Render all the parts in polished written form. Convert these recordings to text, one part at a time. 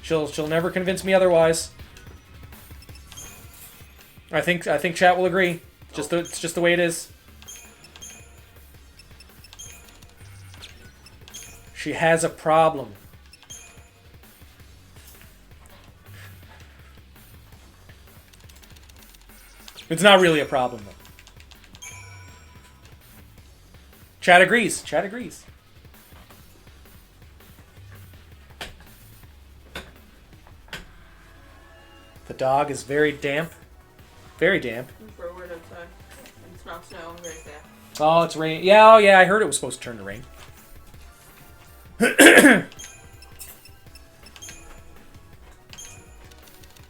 She'll never convince me otherwise. I think chat will agree. It's just the way it is. She has a problem. It's not really a problem, though. Chat agrees. Chat agrees. The dog is very damp. Very damp. For a word outside. It's not snow. I'm very sad. Oh, it's rain. Yeah, oh yeah, I heard it was supposed to turn to rain.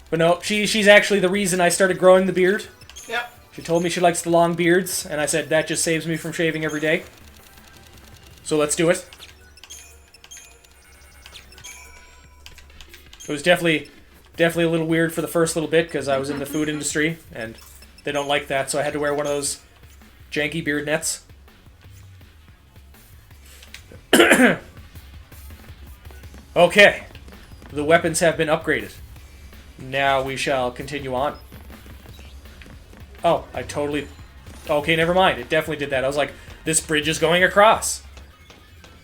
But no, she's actually the reason I started growing the beard. Yep. She told me she likes the long beards, and I said that just saves me from shaving every day. So let's do it. It was definitely a little weird for the first little bit because I was in the food industry, and they don't like that, so I had to wear one of those janky beard nets. Okay. The weapons have been upgraded. Now we shall continue on. Oh, I totally... Okay, never mind. It definitely did that. I was like, this bridge is going across.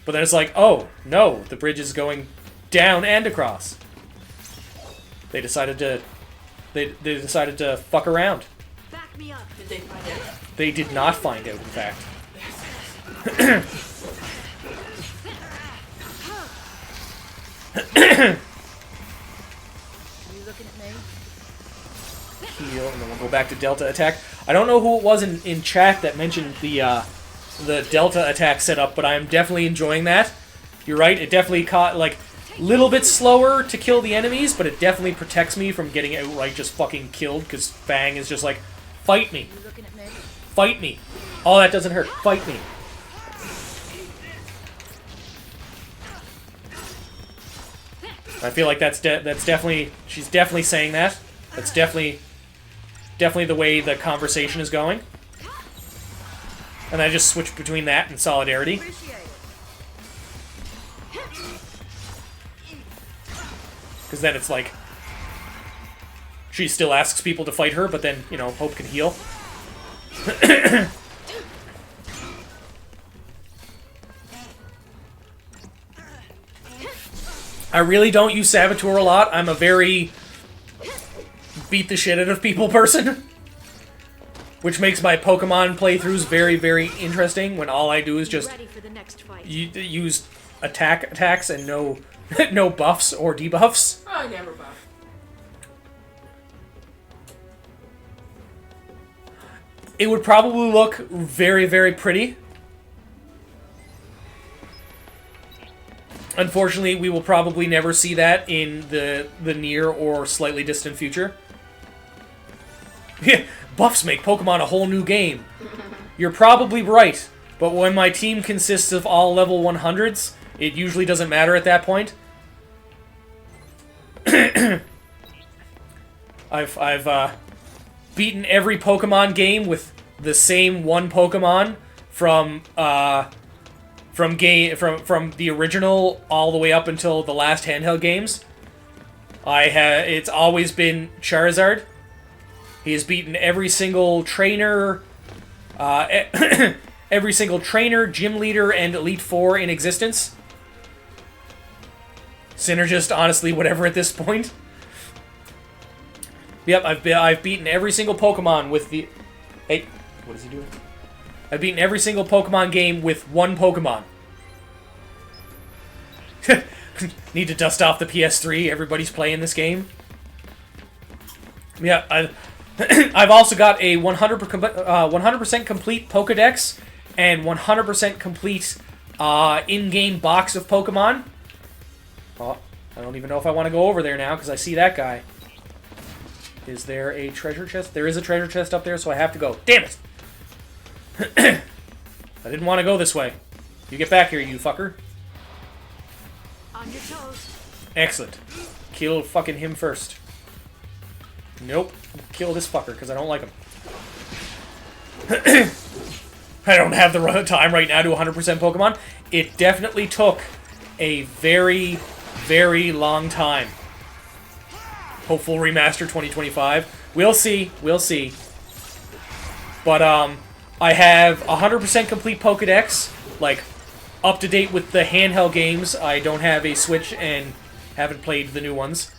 But then it's like, oh, no, the bridge is going down and across. They decided to... They decided to fuck around. Back me up. Did they find out? They did not find out, in fact. Heal, and then we'll go back to Delta attack. I don't know who it was in chat that mentioned the Delta attack setup, but I am definitely enjoying that. You're right, it definitely caught, like, a little bit slower to kill the enemies, but it definitely protects me from getting outright just fucking killed, because Fang is just like, fight me. Fight me. Oh, that doesn't hurt. Fight me. I feel like that's definitely... She's definitely saying that. That's definitely the way the conversation is going. And I just switch between that and Solidarity. Because then it's like... She still asks people to fight her, but then, you know, Hope can heal. I really don't use Saboteur a lot. I'm a very beat the shit out of people person. Which makes my Pokemon playthroughs very, very interesting when all I do is just use attacks and no no buffs or debuffs. Oh, I never buff. It would probably look very, very pretty. Unfortunately, we will probably never see that in the near or slightly distant future. Buffs make Pokemon a whole new game. You're probably right, but when my team consists of all level 100s, it usually doesn't matter at that point. I've beaten every Pokemon game with the same one Pokemon from the original all the way up until the last handheld games. It's always been Charizard. He has beaten every single trainer, every single trainer, gym leader, and Elite Four in existence. Synergist, honestly, whatever at this point. Yep, I've beaten every single Pokemon with the... Hey, what is he doing? I've beaten every single Pokemon game with one Pokemon. Need to dust off the PS3. Everybody's playing this game. Yeah, I've also got a 100% complete Pokedex and 100% complete in-game box of Pokemon. Oh, I don't even know if I want to go over there now because I see that guy. Is there a treasure chest? There is a treasure chest up there, so I have to go. Damn it! I didn't want to go this way. You get back here, you fucker. On your toes. Excellent. Kill fucking him first. Nope. Kill this fucker, because I don't like him. I don't have the time right now to 100% Pokemon. It definitely took a very, very long time Hopeful remaster 2025. We'll see. We'll see. But, I have 100% complete Pokedex, like, up to date with the handheld games. I don't have a Switch and haven't played the new ones.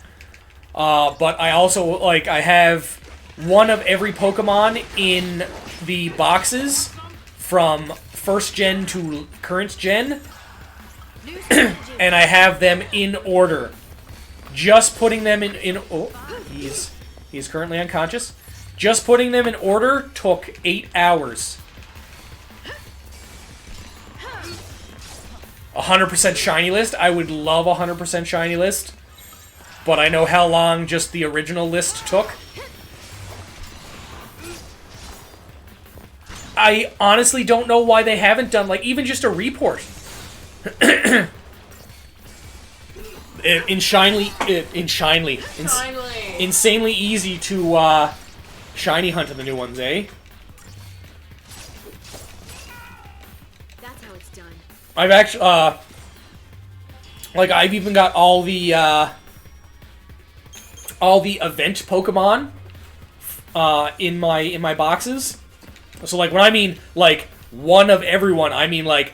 But I also, like, I have one of every Pokemon in the boxes from first gen to current gen, New strategy. and I have them in order. Just putting them in oh, he's currently unconscious. Just putting them in order took 8 hours. 100% shiny list. I would love a 100% shiny list, but I know how long just the original list took. I honestly don't know why they haven't done, like, even just a report. Insanely easy to shiny hunt in the new ones, eh? That's how it's done. I've actually, like, I've even got all the event Pokemon, in my boxes. So, like, when I mean, like, one of everyone, I mean, like,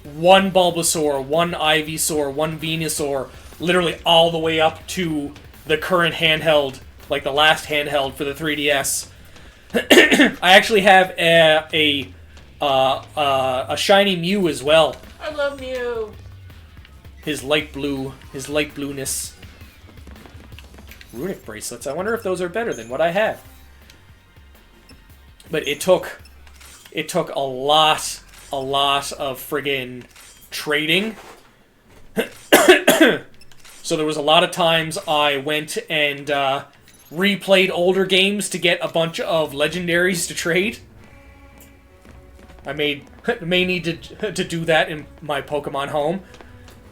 one Bulbasaur, one Ivysaur, one Venusaur, literally all the way up to the current handheld, like, the last handheld for the 3DS. I actually have a shiny Mew as well. I love Mew. His light blueness. Runic bracelets. I wonder if those are better than what I have. But it took a lot of friggin' trading. So there was a lot of times I went and replayed older games to get a bunch of legendaries to trade. I may need to do that in my Pokemon home.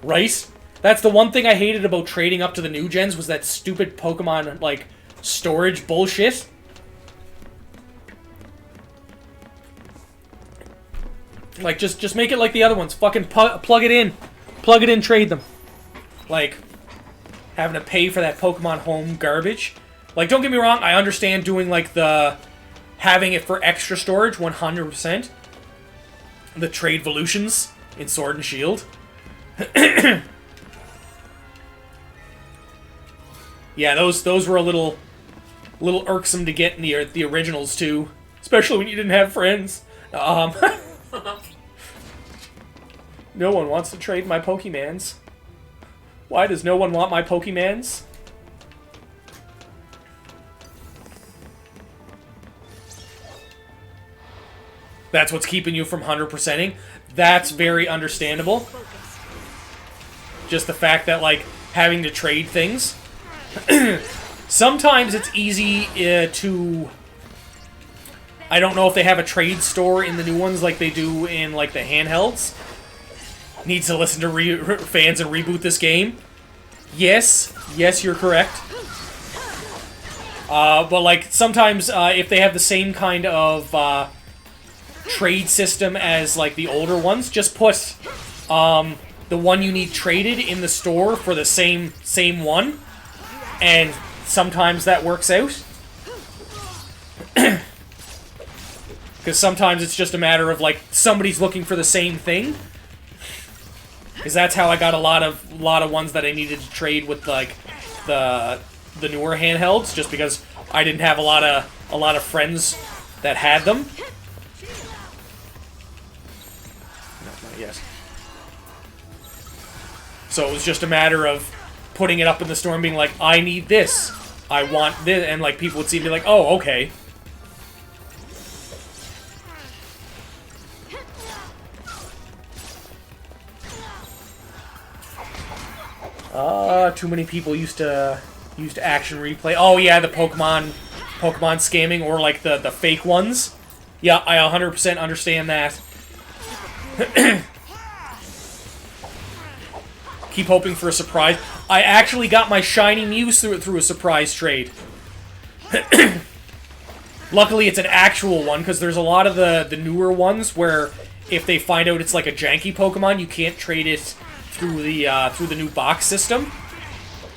Right? That's the one thing I hated about trading up to the new gens, was that stupid Pokemon, like, storage bullshit. Like, just make it like the other ones. Fucking plug it in. Plug it in, trade them. Like, having to pay for that Pokemon home garbage. Like, don't get me wrong, I understand doing, like, having it for extra storage, 100%. The trade Volutions in Sword and Shield. Yeah, those were a little irksome to get in the originals, too. Especially when you didn't have friends. No one wants to trade my Pokemans. Why does no one want my Pokemans? That's what's keeping you from 100%ing. That's very understandable. Focus. Just the fact that, like, having to trade things. Sometimes it's easy to... I don't know if they have a trade store in the new ones like they do in, like, the handhelds. Needs to listen to fans and reboot this game. Yes, you're correct. But, like, sometimes if they have the same kind of trade system as, like, the older ones, just put the one you need traded in the store for the same one, and sometimes that works out. Because sometimes it's just a matter of, like, somebody's looking for the same thing. Because that's how I got a lot of ones that I needed to trade with, like, the newer handhelds, just because I didn't have a lot of friends that had them. No, not yet. So it was just a matter of putting it up in the store and being like, I need this, I want this, and, like, people would see me like, oh, okay. Too many people used to action replay. Oh yeah, the Pokemon scamming, or like the fake ones. Yeah, I 100% understand that. Keep hoping for a surprise. I actually got my shiny Mew through a surprise trade. Luckily, it's an actual one, because there's a lot of the newer ones where if they find out it's like a janky Pokemon, you can't trade it through the new box system.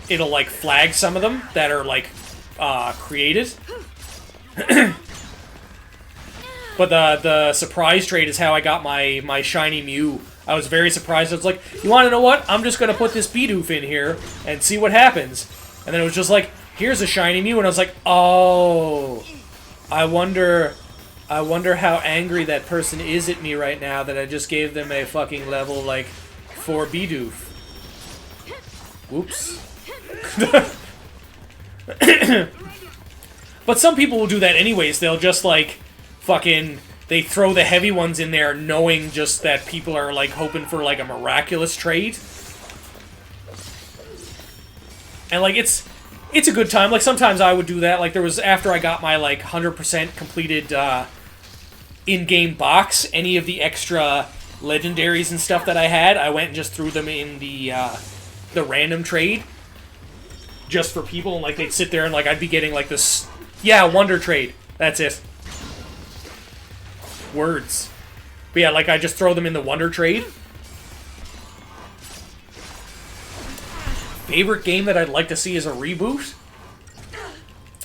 it'll like flag some of them that are like created. But the surprise trade is how I got my shiny Mew. I was very surprised. I was like, you want to know what? I'm just going to put this Bidoof in here and see what happens. And then it was just like, here's a shiny Mew. And I was like, oh, I wonder how angry that person is at me right now that I just gave them a fucking level, like, 4 Bidoof. Whoops. But some people will do that anyways. They'll just, like, fucking... They throw the heavy ones in there knowing just that people are, like, hoping for, like, a miraculous trade. And, like, it's a good time. Like, sometimes I would do that. Like, there was... After I got my, like, 100% completed, in-game box, any of the extra legendaries and stuff that I had, I went and just threw them in the random trade. Just for people, and, like, they'd sit there and, like, I'd be getting, like, this... Yeah, Wonder Trade. That's it. Words. But yeah, like, I just throw them in the Wonder Trade. Favorite game that I'd like to see as a reboot?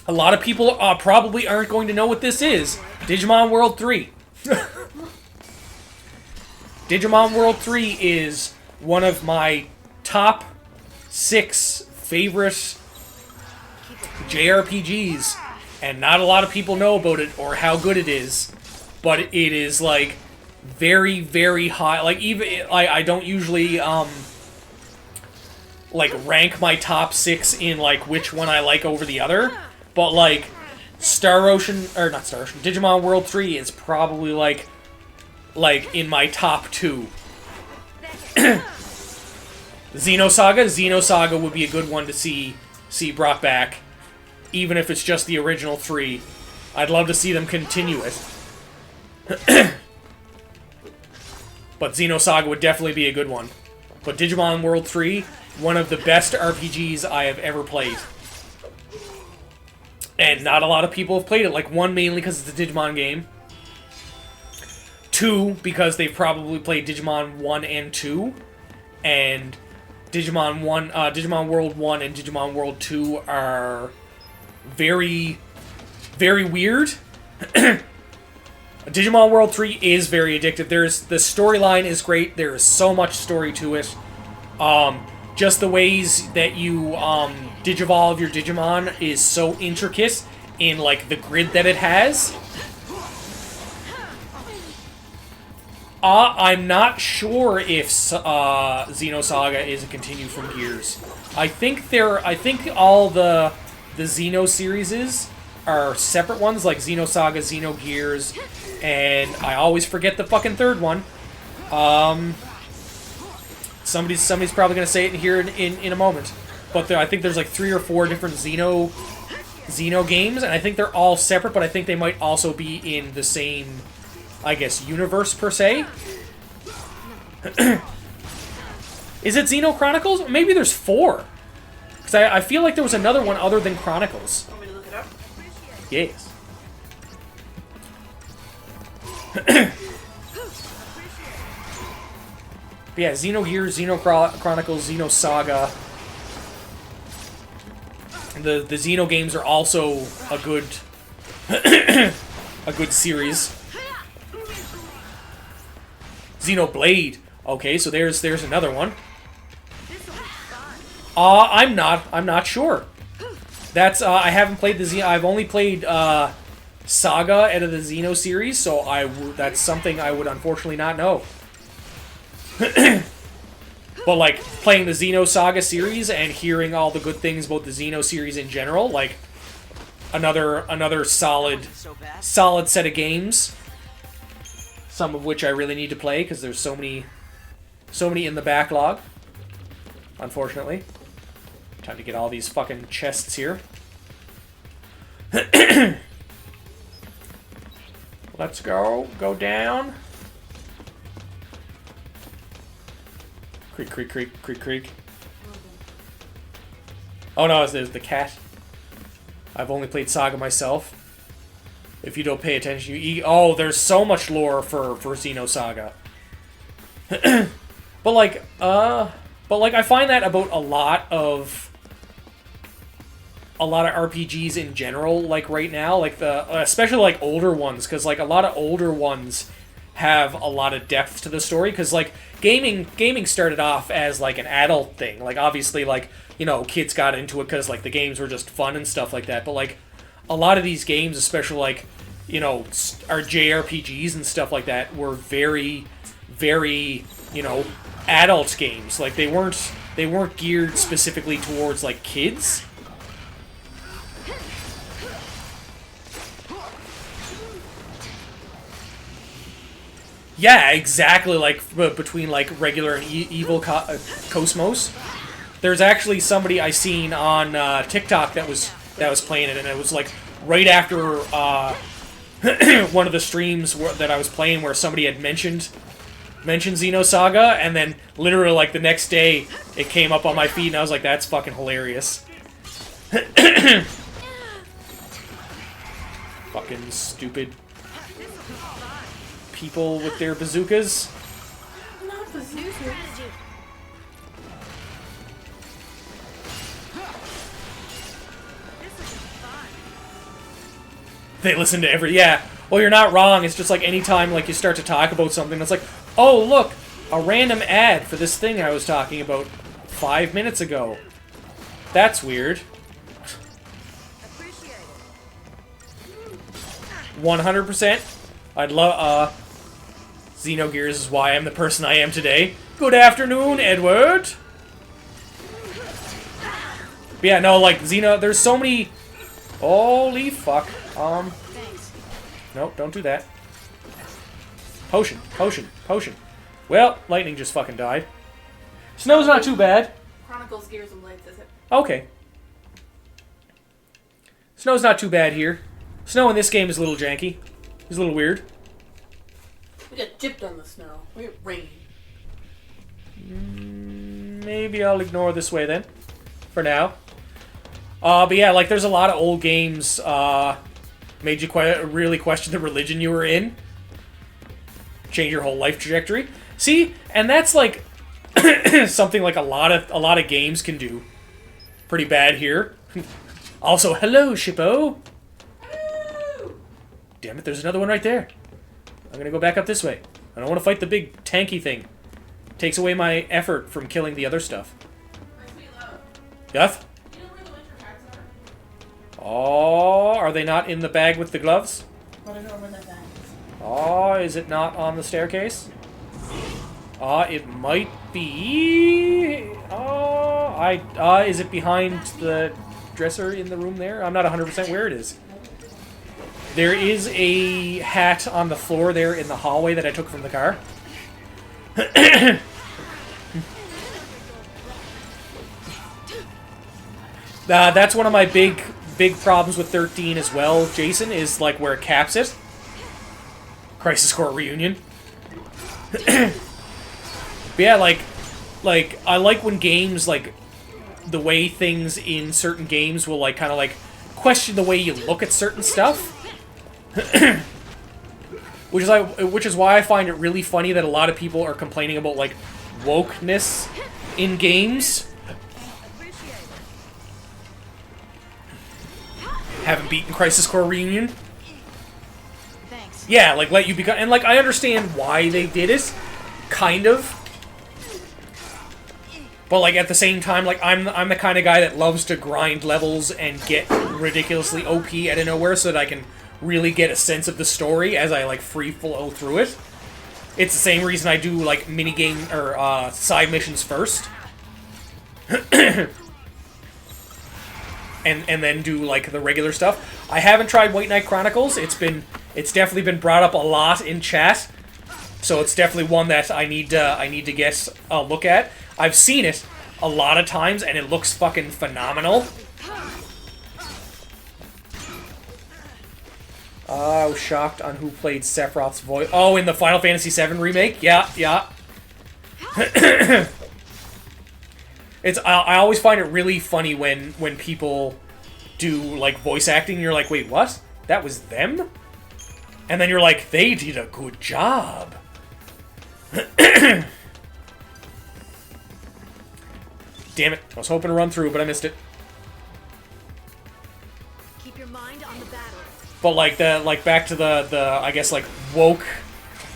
A lot of people probably aren't going to know what this is. Digimon World 3. Digimon World 3 is one of my top 6 favorite JRPGs. And not a lot of people know about it or how good it is. But it is, like, very, very high. Like, even... I don't usually, like, rank my top 6 in, like, which one I like over the other. But, like, Star Ocean... Or, not Star Ocean. Digimon World 3 is probably, like, in my top 2. Xenosaga? Xenosaga would be a good one to see brought back. Even if it's just the original 3. I'd love to see them continue it. But Xenosaga would definitely be a good one. But Digimon World 3, one of the best RPGs I have ever played. And not a lot of people have played it. Like, 1, mainly because it's a Digimon game. 2, because they've probably played Digimon 1 and 2. And Digimon World 1 and Digimon World 2 are very, very weird. Digimon World 3 is very addictive. The storyline is great. There is so much story to it. Just the ways that you digivolve your Digimon is so intricate in, like, the grid that it has. I'm not sure if Xenosaga is a continue from Gears. I think all the Xeno series are separate ones, like Xenosaga, Xenogears, and I always forget the fucking third one. Somebody's probably gonna say it here in a moment, but I think there's like 3 or 4 different Xeno games, and I think they're all separate, but I think they might also be in the same, I guess, universe per se. Is it Xeno Chronicles? Maybe there's 4, because I feel like there was another one other than Chronicles. Want me to look it up? Yes. But yeah, Xenogears, Chronicles, Xenosaga. The Xeno games are also a good a good series. Xenoblade. Okay, so there's another one. I'm not sure. That's I haven't played the Xeno. I've only played Saga out of the Xeno series, so that's something I would unfortunately not know. But, like, playing the Xenosaga series and hearing all the good things about the Xeno series in general, like, another solid set of games. Some of which I really need to play because there's so many in the backlog. Unfortunately. Time to get all these fucking chests here. Let's go. Go down. Creak, creak, creak, creak, creak. Oh no, there's the cat. I've only played Saga myself. If you don't pay attention, oh, there's so much lore for Xenosaga. But like I find that about a lot of a lot of RPGs in general, like right now, like especially like older ones, because like a lot of older ones have a lot of depth to the story, because like gaming started off as like an adult thing. Like obviously, like, you know, kids got into it because like the games were just fun and stuff like that. But like a lot of these games, especially like, you know, our JRPGs and stuff like that, were very, very, you know, adult games. Like they weren't geared specifically towards like kids. Yeah, exactly. Like between like regular and evil Cosmos. There's actually somebody I seen on TikTok that was playing it, and it was like right after one of the streams that I was playing, where somebody had mentioned Xenosaga, and then literally like the next day it came up on my feed, and I was like, that's fucking hilarious. Fucking stupid people with their bazookas. Not New bazookas. strategy. They listen to every... Yeah, well, you're not wrong. It's just like anytime like you start to talk about something, it's like, oh, look, a random ad for this thing I was talking about 5 minutes ago. That's weird. Appreciate it. 100%. I'd love... Xenogears is why I'm the person I am today. Good afternoon, Edward. But yeah, no, like, there's so many... Holy fuck. Thanks. Nope, don't do that. Potion, potion, potion. Well, lightning just fucking died. Snow's not too bad. Chronicles Gears and Blades, is it? Okay. Snow's not too bad here. Snow in this game is a little janky. It's a little weird. We got gypped on the snow. We got rain. Maybe I'll ignore this way then. For now. But yeah, like, there's a lot of old games, made you really question the religion you were in. Change your whole life trajectory. See? And that's, like, something like a lot of games can do. Pretty bad here. Also, hello, Shippo! Damn it, there's another one right there. I'm gonna go back up this way. I don't want to fight the big tanky thing. Takes away my effort from killing the other stuff. My sweet love. Guff? You know where the winter packs are? Oh, are they not in the bag with the gloves? I don't know where that bag is. Oh, is it not on the staircase? It might be... is it behind the dresser in the room there? I'm not 100% where it is. There is a hat on the floor there in the hallway that I took from the car. That's one of my big problems with 13 as well, Jason, is like where it caps it. Crisis Core Reunion. But yeah, like I like when games, like, the way things in certain games will like kind of like question the way you look at certain stuff. Which is why I find it really funny that a lot of people are complaining about like wokeness in games. Appreciate it. Haven't beaten Crisis Core Reunion. Thanks. Yeah, like let you become, and like I understand why they did it, kind of. But like at the same time, like I'm the kind of guy that loves to grind levels and get ridiculously OP out of nowhere so that I can really get a sense of the story as I like free flow through it. It's the same reason I do like minigame or side missions first. and then do like the regular stuff. I haven't tried White Knight Chronicles. It's definitely been brought up a lot in chat. So it's definitely one that I need to get a look at. I've seen it a lot of times and it looks fucking phenomenal. I was shocked on who played Sephiroth's voice. Oh, in the Final Fantasy VII remake? Yeah, yeah. I always find it really funny when people do, like, voice acting, and you're like, wait, what? That was them? And then you're like, they did a good job. Damn it. I was hoping to run through, but I missed it. your mind on the battle. But like back to the I guess like woke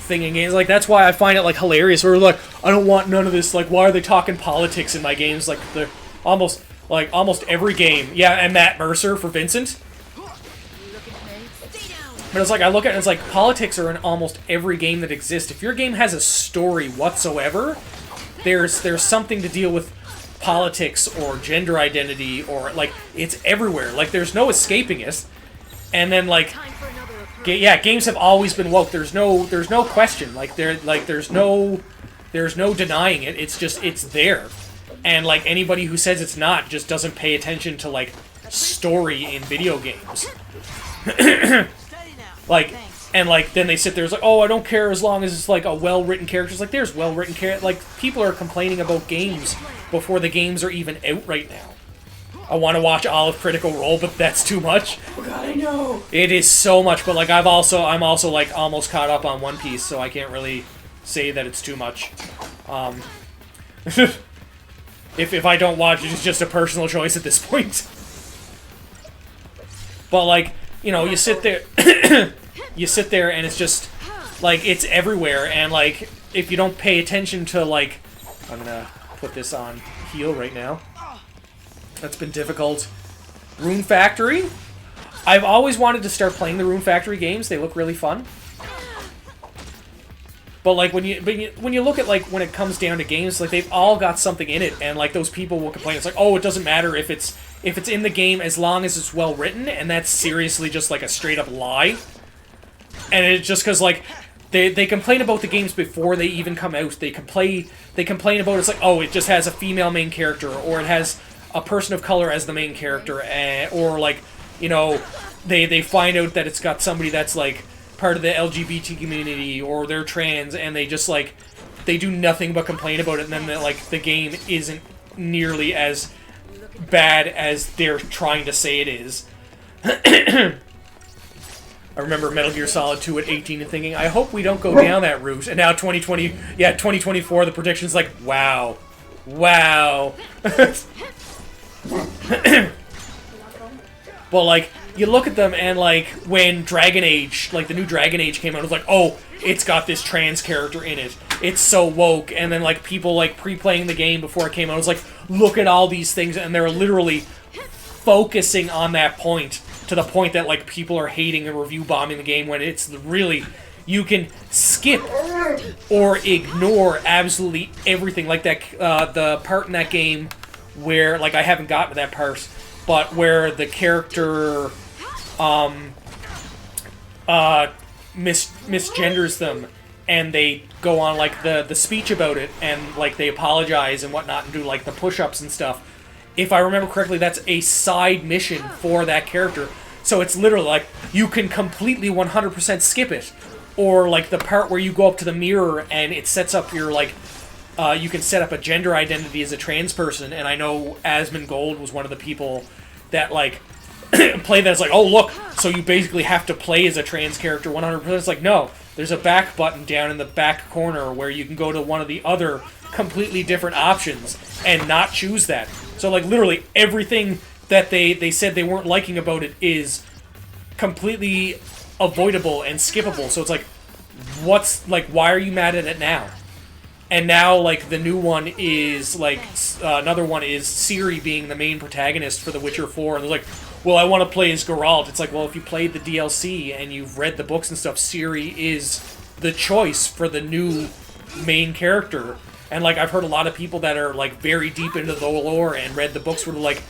thing in games, like that's why I find it like hilarious. Where like I don't want none of this. Like why are they talking politics in my games? Like they're almost every game. Yeah, and Matt Mercer for Vincent. But it's like I look at it, it's like politics are in almost every game that exists. If your game has a story whatsoever, there's something to deal with politics or gender identity or like it's everywhere. Like there's no escaping it. And then like Time for another approach. yeah, games have always been woke. There's no question. There's no denying it. It's just it's there. And like anybody who says it's not just doesn't pay attention to like story in video games. Steady now. Like Thanks. and like then they sit there, it's like, oh, I don't care as long as it's like a well-written character. It's like there's well-written character. Like people are complaining about games before the games are even out right now. I want to watch all of Critical Role, but that's too much. Oh god, I know. It is so much, but like I'm also like almost caught up on One Piece, so I can't really say that it's too much. If I don't watch it, it's just a personal choice at this point. But like, you know, you sit there and it's just like it's everywhere, and like if you don't pay attention to like, I'm gonna put this on heal right now. That's been difficult. Rune Factory. I've always wanted to start playing the Rune Factory games. They look really fun. But like when you look at like when it comes down to games, like they've all got something in it, and like those people will complain. It's like, oh, it doesn't matter if it's in the game as long as it's well written, and that's seriously just like a straight up lie. And it's just because like they complain about the games before they even come out. They complain about it's like, oh, it just has a female main character, or it has a person of color as the main character, or like, you know, they find out that it's got somebody that's like part of the LGBT community or they're trans, and they just like they do nothing but complain about it, and then like the game isn't nearly as bad as they're trying to say it is. I remember Metal Gear Solid 2 at 18 and thinking, I hope we don't go down that route. And now 2024, the prediction's like, wow. Well, like, you look at them and, like, when Dragon Age, like, the new Dragon Age came out, it was like, oh, it's got this trans character in it. It's so woke. And then, like, people, like, pre-playing the game before it came out, it was like, look at all these things, and they're literally focusing on that point, to the point that, like, people are hating and review bombing the game when it's really... You can skip or ignore absolutely everything. Like that, the part in that game where, like, I haven't gotten to that part, but where the character misgenders them, and they go on like the speech about it, and like they apologize and whatnot, and do like the push-ups and stuff. If I remember correctly, that's a side mission for that character. So it's literally like you can completely 100% skip it. Or like the part where you go up to the mirror and it sets up your like, you can set up a gender identity as a trans person. And I know Asmongold was one of the people that like play that. It's like, oh look, so you basically have to play as a trans character 100%. It's like, no, there's a back button down in the back corner where you can go to one of the other completely different options and not choose that. So like literally everything that they said they weren't liking about it is completely avoidable and skippable. So it's like, why are you mad at it now? And now like the new one is like another one is Ciri being the main protagonist for The Witcher 4, and they're like, well, I want to play as Geralt. It's like, well, if you played the DLC and you've read the books and stuff, Ciri is the choice for the new main character. And like I've heard a lot of people that are like very deep into the lore and read the books were like,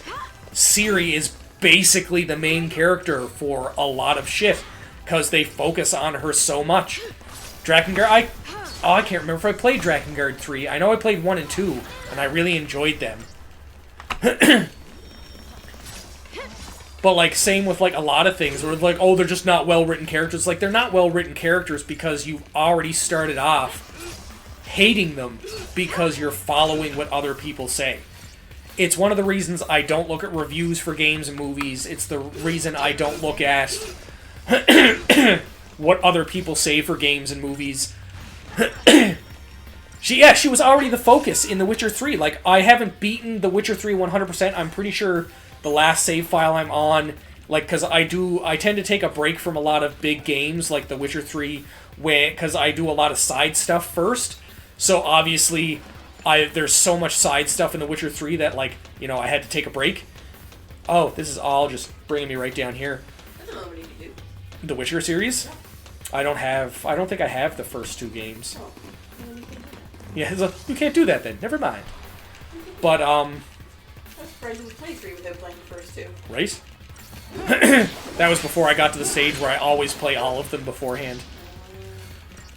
Ciri is basically the main character for a lot of shit, because they focus on her so much. Drakengard, I can't remember if I played Drakengard 3. I know I played 1 and 2, and I really enjoyed them. But, like, same with, like, a lot of things, where, like, oh, they're just not well-written characters. Like, they're not well-written characters because you've already started off hating them because you're following what other people say. It's one of the reasons I don't look at reviews for games and movies. It's the reason I don't look at what other people say for games and movies. She was already the focus in The Witcher 3. Like, I haven't beaten The Witcher 3 100%. I'm pretty sure the last save file I'm on Like, because I tend to take a break from a lot of big games like The Witcher 3, because I do a lot of side stuff first. So obviously, there's so much side stuff in The Witcher 3 that, like, you know, I had to take a break. Oh, this is all just bringing me right down here. I don't know what you can do. The Witcher series? I don't think I have the first 2 games. Oh. Yeah, so you can't do that then. Never mind. But, I'm surprised you would play 3 without playing the first 2. right? That was before I got to the stage where I always play all of them beforehand.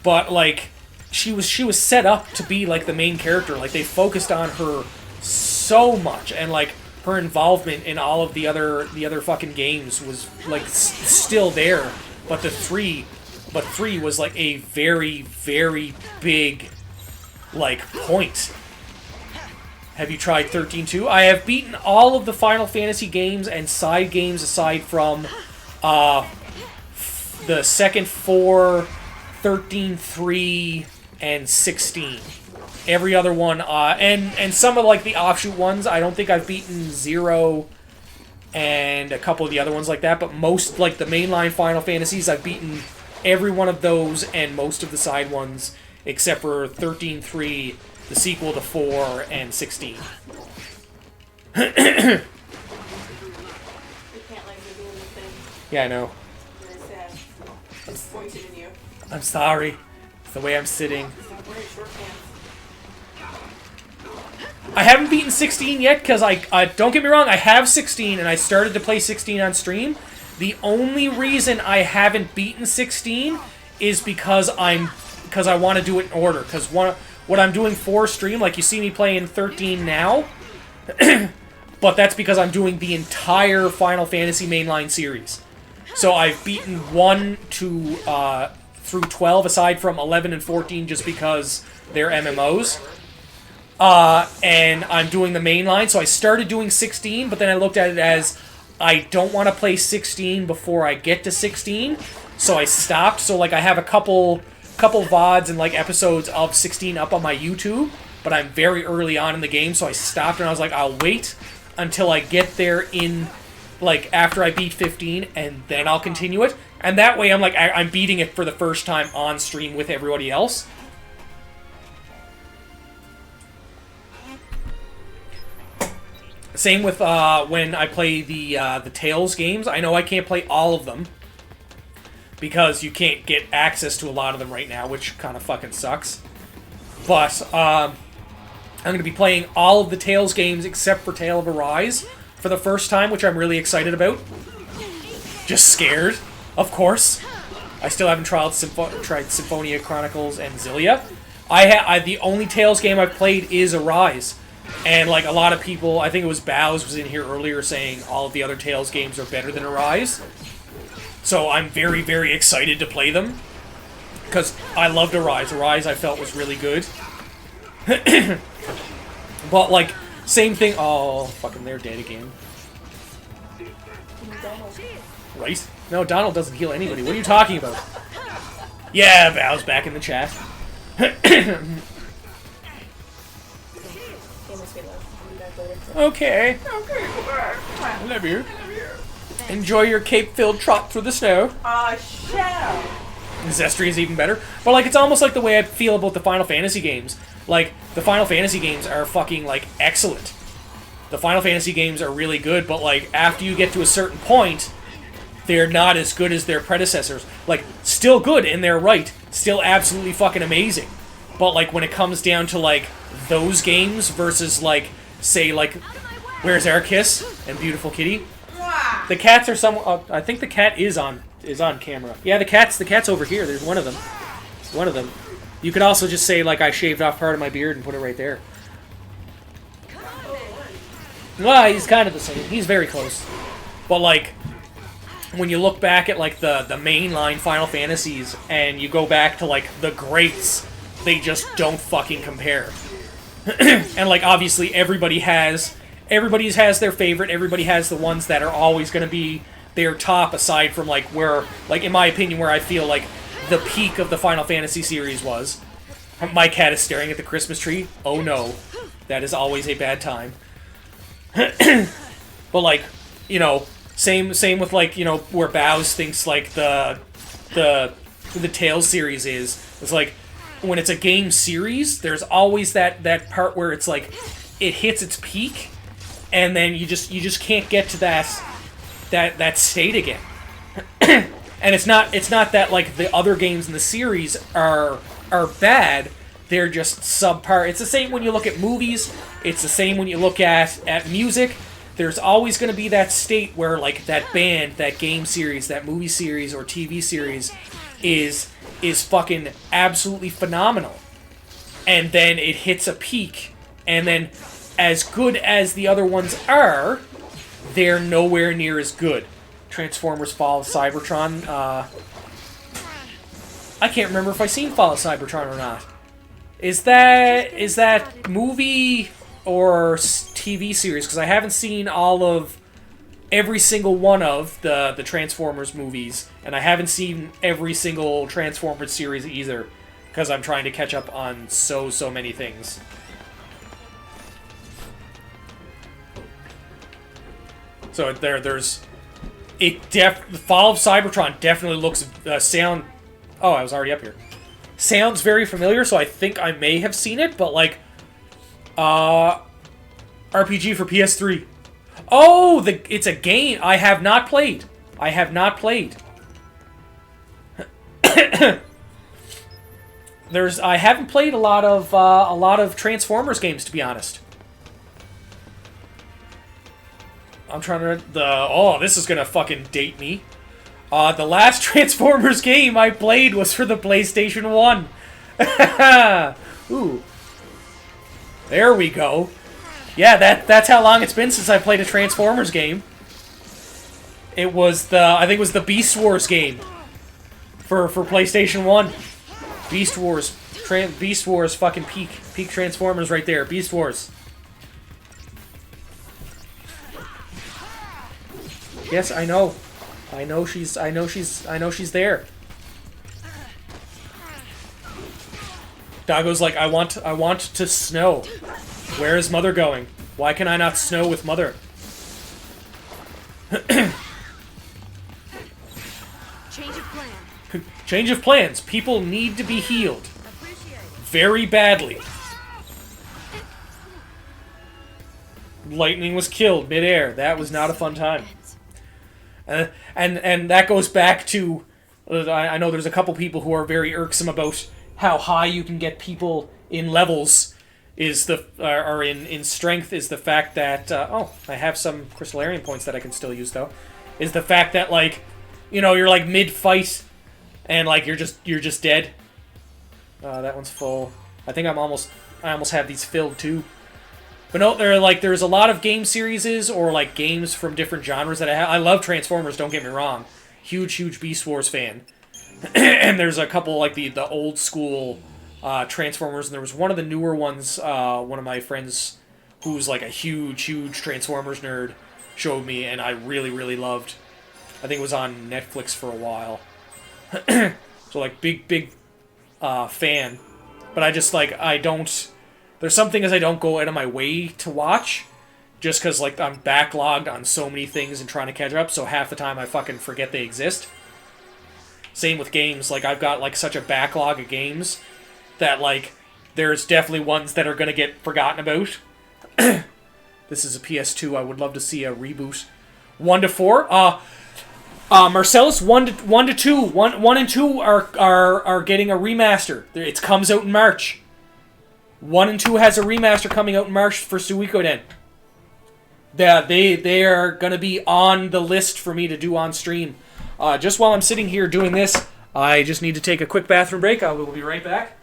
But, like, she was set up to be, like, the main character. Like, they focused on her so much, and, like, her involvement in all of the other fucking games was, like, still there. But 3 was, like, a very, very big, like, point. Have you tried 13 too? I have beaten all of the Final Fantasy games and side games aside from the second 4, 13, 3, and 16. Every other one, and some of, like, the offshoot ones, I don't think I've beaten 0 and a couple of the other ones like that, but most, like, the mainline Final Fantasies, I've beaten every one of those and most of the side ones, except for 13, 3, the sequel to 4, and 16. They can't let you do anything. Yeah, I know. Very sad. Disappointed in you. I'm sorry. It's the way I'm sitting. Stop wearing short pants. I haven't beaten 16 yet, because I don't get me wrong, I have 16, and I started to play 16 on stream. The only reason I haven't beaten 16 is because I want to do it in order. Because what I'm doing for stream, like you see me playing 13 now, but that's because I'm doing the entire Final Fantasy mainline series. So I've beaten 1 to through 12, aside from 11 and 14, just because they're MMOs. And I'm doing the mainline, so I started doing 16, but then I looked at it as I don't want to play 16 before I get to 16, so I stopped. So, like, I have a couple VODs and, like, episodes of 16 up on my YouTube, but I'm very early on in the game, so I stopped and I was like, I'll wait until I get there in, like, after I beat 15, and then I'll continue it. And that way I'm, like, I'm beating it for the first time on stream with everybody else. Same with when I play the Tales games. I know I can't play all of them because you can't get access to a lot of them right now, which kind of fucking sucks. But I'm going to be playing all of the Tales games except for Tale of Arise for the first time, which I'm really excited about. Just scared, of course. I still haven't tried Symphonia Chronicles and Xillia. The only Tales game I've played is Arise. And, like, a lot of people, I think it was Bows was in here earlier saying all of the other Tales games are better than Arise. So I'm very, very excited to play them. Because I loved Arise. Arise I felt was really good. But, like, same thing. Oh, fucking they're dead again. Right? No, Donald doesn't heal anybody. What are you talking about? Yeah, Bows back in the chat. Okay. I love you. Enjoy your cape-filled trot through the snow. Shall. Zestri is even better. But, like, it's almost like the way I feel about the Final Fantasy games. Like, the Final Fantasy games are fucking, like, excellent. The Final Fantasy games are really good, but, like, after you get to a certain point, they're not as good as their predecessors. Like, still good in their right. Still absolutely fucking amazing. But, like, when it comes down to, like, those games versus, like, say, like, Where's Arrakis and Beautiful Kitty? The cats are some. I think the cat is on camera. Yeah, the cat's over here. There's one of them. One of them. You could also just say, like, I shaved off part of my beard and put it right there. Well, he's kind of the same. He's very close. But, like, when you look back at, like, the mainline Final Fantasies and you go back to, like, the greats, they just don't fucking compare. And, like, obviously everybody has their favorite. Everybody has the ones that are always going to be their top, aside from, like, where, like, in my opinion, where I feel like the peak of the Final Fantasy series was. My cat is staring at the Christmas tree. Oh no. That is always a bad time. But, like, you know, Same with like, you know, where Bows thinks like the Tales series is. It's like when it's a game series, there's always that part where it's like it hits its peak, and then you just can't get to that state again. And it's not that like the other games in the series are bad. They're just subpar. It's the same when you look at movies. It's the same when you look at music. There's always going to be that state where like that band, that game series, that movie series or TV series is fucking absolutely phenomenal. And then it hits a peak, and then as good as the other ones are, they're nowhere near as good. Transformers Fall of Cybertron. I can't remember if I seen Fall of Cybertron or not. Is that movie or TV series? Because I haven't seen every single one of the Transformers movies, and I haven't seen every single Transformers series either, because I'm trying to catch up on so many things. So there's Fall of Cybertron definitely looks sound. Oh, I was already up here. Sounds very familiar, so I think I may have seen it, but like RPG for PS3. Oh, it's a game I have not played. I haven't played a lot of Transformers games, to be honest. I'm trying to... this is gonna fucking date me. The last Transformers game I played was for the PlayStation 1. Ooh. There we go. Yeah, that's how long it's been since I played a Transformers game. It was I think it was the Beast Wars game. For PlayStation 1. Beast Wars. Beast Wars fucking peak Transformers right there. Beast Wars. Yes, I know. I know she's there. Doggo's like, I want to snow. Where is Mother going? Why can I not snow with Mother? Change of plan. Change of plans. People need to be healed. Very badly. Lightning was killed midair. That was not a fun time. And that goes back to, I know there's a couple people who are very irksome about how high you can get people in levels, or in strength, is the fact that I have some Crystallarian points that I can still use though. Is the fact that like, you know, you're like mid fight and like you're just dead. That one's full. I think I almost have these filled too. But no, there's a lot of game series or like games from different genres that I love Transformers, don't get me wrong. Huge Beast Wars fan. And there's a couple like the old school Transformers, and there was one of the newer ones, one of my friends who's like a huge Transformers nerd showed me, and I really loved. I think it was on Netflix for a while. So like big fan. But I just like, there's some things I don't go out of my way to watch, just because like I'm backlogged on so many things and trying to catch up, so half the time I fucking forget they exist. Same with games, like I've got like such a backlog of games that like there's definitely ones that are going to get forgotten about. This is a PS2, I would love to see a reboot. 1 to 4, Marcellus 1 to 2. 1 and 2 are getting a remaster. It comes out in March. 1 and 2 has a remaster coming out in March for Suikoden. They are going to be on the list for me to do on stream. Just while I'm sitting here doing this, I just need to take a quick bathroom break. I will be right back.